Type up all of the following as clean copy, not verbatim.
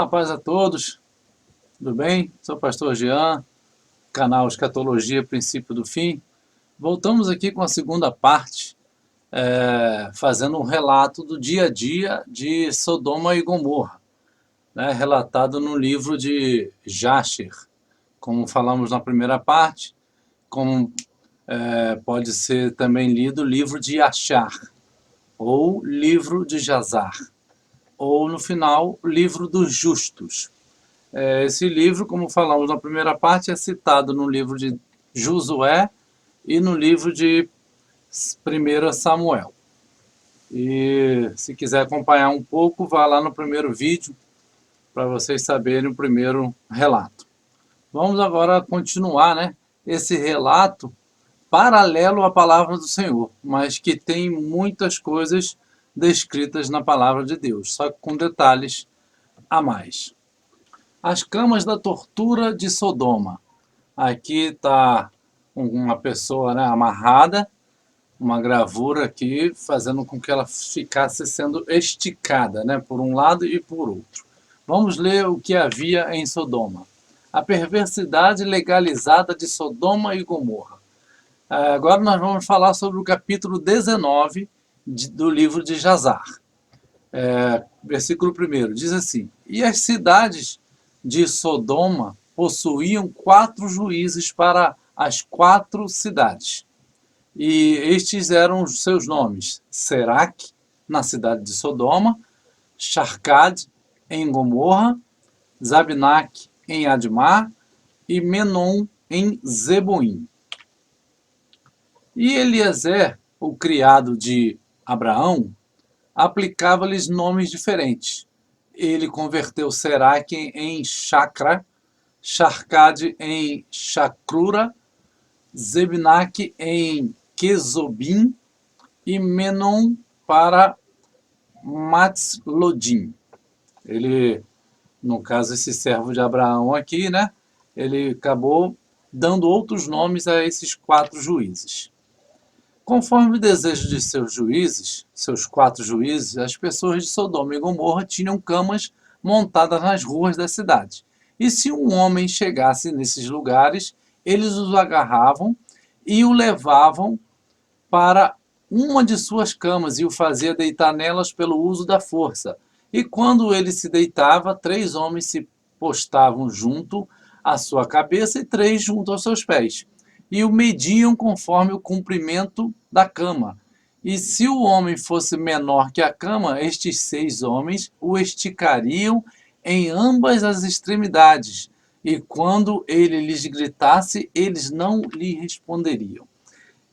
Olá, paz a todos, tudo bem? Sou o pastor Jean, canal Escatologia, Princípio do Fim. Voltamos aqui com a segunda parte, fazendo um relato do dia a dia de Sodoma e Gomorra, né, relatado no livro de Jasher, como falamos na primeira parte, como pode ser também lido o livro de Achar, ou livro de Jazar, ou no final, o livro dos justos. Esse livro, como falamos na primeira parte, é citado no livro de Josué e no livro de 1 Samuel. E se quiser acompanhar um pouco, vá lá no primeiro vídeo para vocês saberem o primeiro relato. Vamos agora continuar, né, esse relato paralelo à palavra do Senhor, mas que tem muitas coisas descritas na palavra de Deus, só que com detalhes a mais. As camas da tortura de Sodoma. Aqui está uma pessoa, né, amarrada, uma gravura aqui, fazendo com que ela ficasse sendo esticada, né, por um lado e por outro. Vamos ler o que havia em Sodoma. A perversidade legalizada de Sodoma e Gomorra. Agora nós vamos falar sobre o capítulo 19 do livro de Jazar. Versículo 1 diz assim: E as cidades de Sodoma possuíam 4 juízes para as 4 cidades. E estes eram os seus nomes: Serac, na cidade de Sodoma, Sharcad, em Gomorra, Zabinac, em Admar, e Menom, em Zeboim. E Eliezer, o criado de Abraão, aplicava-lhes nomes diferentes. Ele converteu Serac em Chacra, Sharcad em Chacrura, Zebnac em Quezobim e Menon para Matzlodim. Ele, no caso, esse servo de Abraão aqui, né? Ele acabou dando outros nomes a esses 4 juízes. Conforme o desejo de seus juízes, seus 4 juízes, as pessoas de Sodoma e Gomorra tinham camas montadas nas ruas da cidade. E se um homem chegasse nesses lugares, eles o agarravam e o levavam para uma de suas camas e o fazia deitar nelas pelo uso da força. E quando ele se deitava, 3 homens se postavam junto à sua cabeça e 3 junto aos seus pés. E o mediam conforme o comprimento da cama. E se o homem fosse menor que a cama, estes 6 homens o esticariam em ambas as extremidades. E quando ele lhes gritasse, eles não lhe responderiam.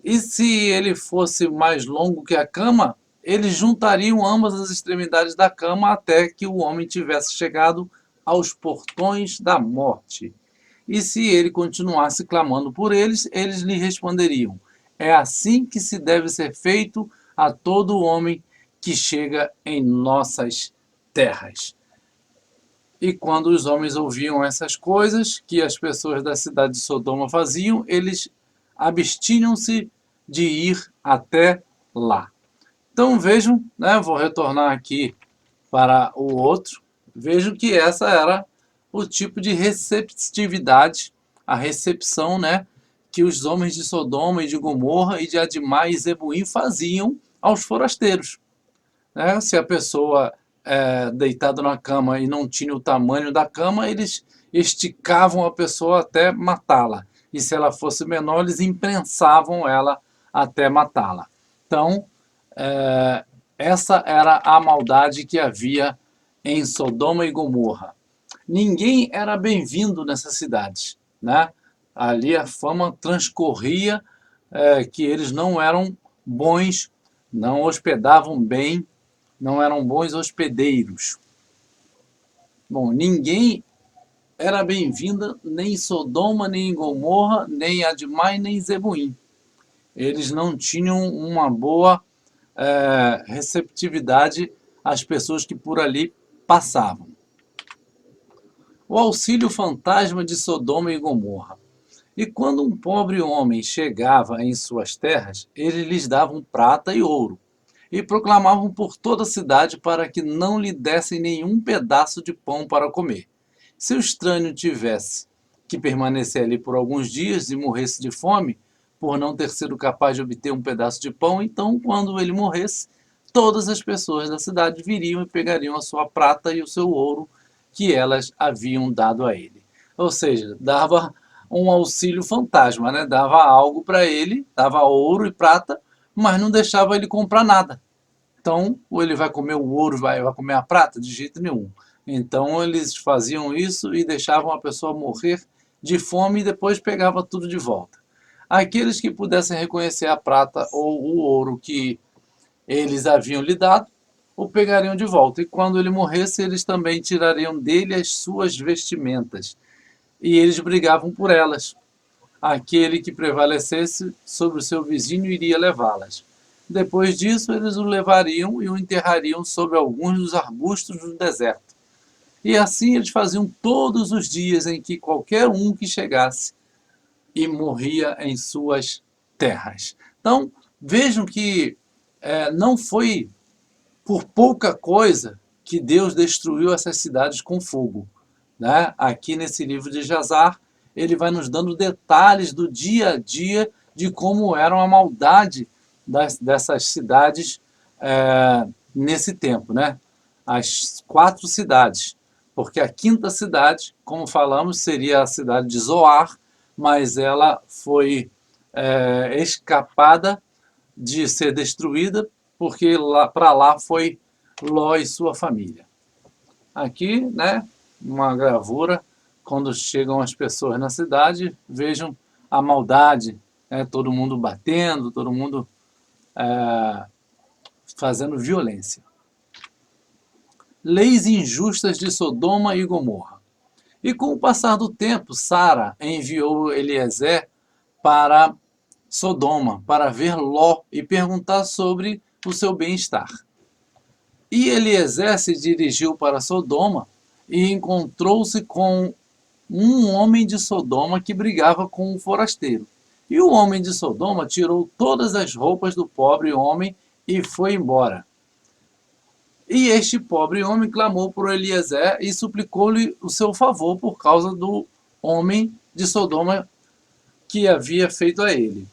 E se ele fosse mais longo que a cama, eles juntariam ambas as extremidades da cama até que o homem tivesse chegado aos portões da morte. E se ele continuasse clamando por eles, eles lhe responderiam: É assim que se deve ser feito a todo homem que chega em nossas terras. E quando os homens ouviam essas coisas que as pessoas da cidade de Sodoma faziam, eles abstinham-se de ir até lá. Então vejam, né, vou retornar aqui para o outro, vejam que essa era o tipo de receptividade, a recepção, né, que os homens de Sodoma e de Gomorra e de Admá e Zeboim faziam aos forasteiros. Né? Se a pessoa deitada na cama e não tinha o tamanho da cama, eles esticavam a pessoa até matá-la. E se ela fosse menor, eles imprensavam ela até matá-la. Então, essa era a maldade que havia em Sodoma e Gomorra. Ninguém era bem-vindo nessas cidades, né? Ali a fama transcorria que eles não eram bons, não hospedavam bem, não eram bons hospedeiros. Bom, ninguém era bem-vindo nem em Sodoma, nem em Gomorra, nem em Admá e nem em Zeboim. Eles não tinham uma boa receptividade às pessoas que por ali passavam. O auxílio fantasma de Sodoma e Gomorra. E quando um pobre homem chegava em suas terras, eles lhes davam prata e ouro. e proclamavam por toda a cidade para que não lhe dessem nenhum pedaço de pão para comer. Se o estranho tivesse que permanecer ali por alguns dias e morresse de fome, por não ter sido capaz de obter um pedaço de pão, então, quando ele morresse, todas as pessoas da cidade viriam e pegariam a sua prata e o seu ouro que elas haviam dado a ele. Ou seja, dava um auxílio fantasma, né? Dava algo para ele, dava ouro e prata, mas não deixava ele comprar nada. Então, ou ele vai comer o ouro, vai comer a prata? De jeito nenhum. Então, eles faziam isso e deixavam a pessoa morrer de fome e depois pegava tudo de volta. Aqueles que pudessem reconhecer a prata ou o ouro que eles haviam lhe dado, o pegariam de volta. E quando ele morresse, eles também tirariam dele as suas vestimentas. E eles brigavam por elas. Aquele que prevalecesse sobre o seu vizinho iria levá-las. Depois disso, eles o levariam e o enterrariam sob alguns dos arbustos do deserto. E assim eles faziam todos os dias em que qualquer um que chegasse e morria em suas terras. Então, vejam que não foi por pouca coisa que Deus destruiu essas cidades com fogo. Né? Aqui nesse livro de Jazar, ele vai nos dando detalhes do dia a dia de como era a maldade dessas cidades nesse tempo. Né? As 4 cidades, porque a 5ª cidade, como falamos, seria a cidade de Zoar, mas ela foi escapada de ser destruída, porque para lá foi Ló e sua família. Aqui, né, uma gravura, quando chegam as pessoas na cidade, vejam a maldade, todo mundo batendo, todo mundo fazendo violência. Leis injustas de Sodoma e Gomorra. E com o passar do tempo, Sara enviou Eliezer para Sodoma, para ver Ló e perguntar sobre o seu bem-estar. E Eliezer se dirigiu para Sodoma e encontrou-se com um homem de Sodoma que brigava com um forasteiro. E o homem de Sodoma tirou todas as roupas do pobre homem e foi embora. E este pobre homem clamou por Eliezer e suplicou-lhe o seu favor por causa do homem de Sodoma que havia feito a ele.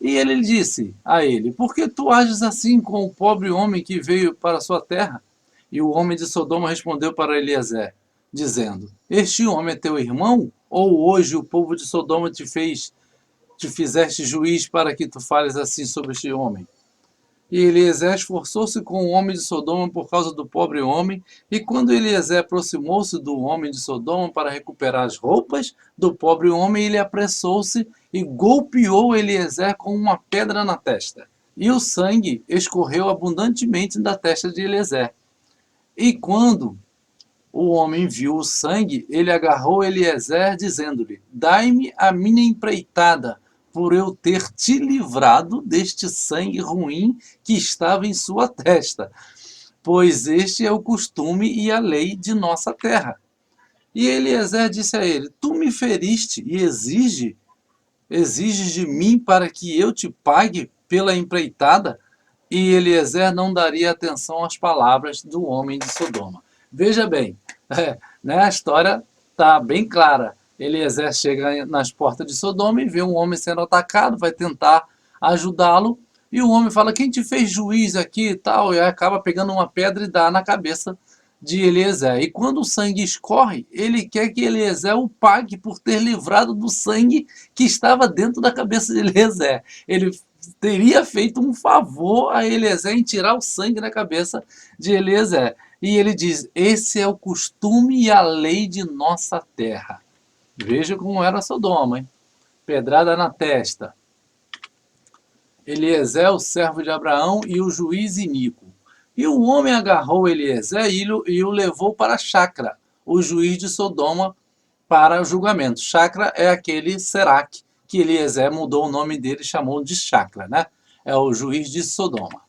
E ele disse a ele: por que tu ages assim com o pobre homem que veio para a sua terra? E o homem de Sodoma respondeu para Eliezer, dizendo: este homem é teu irmão? Ou hoje o povo de Sodoma te fizeste juiz para que tu fales assim sobre este homem? E Eliezer esforçou-se com o homem de Sodoma por causa do pobre homem, e quando Eliezer aproximou-se do homem de Sodoma para recuperar as roupas do pobre homem, ele apressou-se e golpeou Eliezer com uma pedra na testa. E o sangue escorreu abundantemente da testa de Eliezer. E quando o homem viu o sangue, ele agarrou Eliezer, dizendo-lhe: dai-me a minha empreitada, por eu ter te livrado deste sangue ruim que estava em sua testa, pois este é o costume e a lei de nossa terra. E Eliezer disse a ele: tu me feriste e exiges de mim para que eu te pague pela empreitada? E Eliezer não daria atenção às palavras do homem de Sodoma. Veja bem, né, a história está bem clara. Eliezer chega nas portas de Sodoma e vê um homem sendo atacado, vai tentar ajudá-lo, e o homem fala: quem te fez juiz aqui e tal? E acaba pegando uma pedra e dá na cabeça de Eliezer. E quando o sangue escorre, ele quer que Eliezer o pague por ter livrado do sangue que estava dentro da cabeça de Eliezer. Ele teria feito um favor a Eliezer em tirar o sangue da cabeça de Eliezer. E ele diz: esse é o costume e a lei de nossa terra. Veja como era Sodoma, hein? Pedrada na testa. Eliezer, o servo de Abraão, e o juiz iníquo. E o homem agarrou Eliezer e o levou para Chacra, o juiz de Sodoma, para o julgamento. Chacra é aquele Serac, que Eliezer mudou o nome dele e chamou de Chacra, né? É o juiz de Sodoma.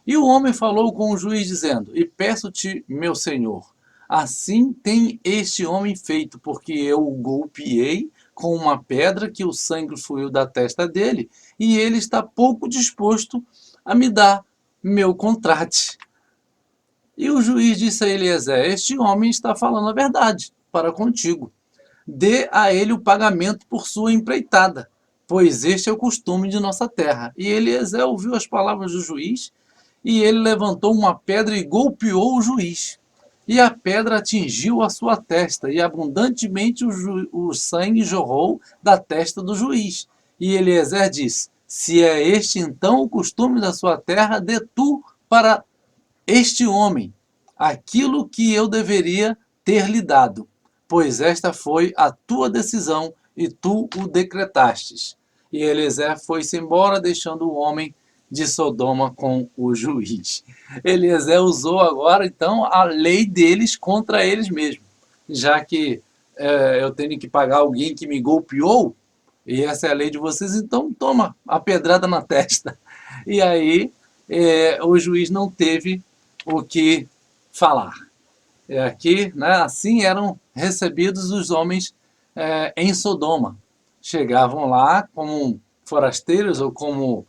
E o homem falou com o juiz, dizendo: e peço-te, meu senhor, assim tem este homem feito, porque eu o golpeei com uma pedra que o sangue fluiu da testa dele, e ele está pouco disposto a me dar meu contrate. E o juiz disse a Eliezer: este homem está falando a verdade para contigo. Dê a ele o pagamento por sua empreitada, pois este é o costume de nossa terra. E Eliezer ouviu as palavras do juiz, e ele levantou uma pedra e golpeou o juiz. E a pedra atingiu a sua testa, e abundantemente o sangue jorrou da testa do juiz. E Eliezer disse: se é este então o costume da sua terra, dê tu para este homem aquilo que eu deveria ter lhe dado, pois esta foi a tua decisão e tu o decretastes. E Eliezer foi-se embora, deixando o homem de Sodoma com o juiz. Eliezer usou agora, então, a lei deles contra eles mesmos. Já que eu tenho que pagar alguém que me golpeou, e essa é a lei de vocês, então toma a pedrada na testa. E aí o juiz não teve o que falar. Aqui, né, assim eram recebidos os homens em Sodoma. Chegavam lá como forasteiros ou como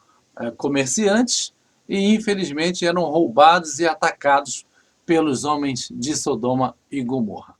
comerciantes e, infelizmente, eram roubados e atacados pelos homens de Sodoma e Gomorra.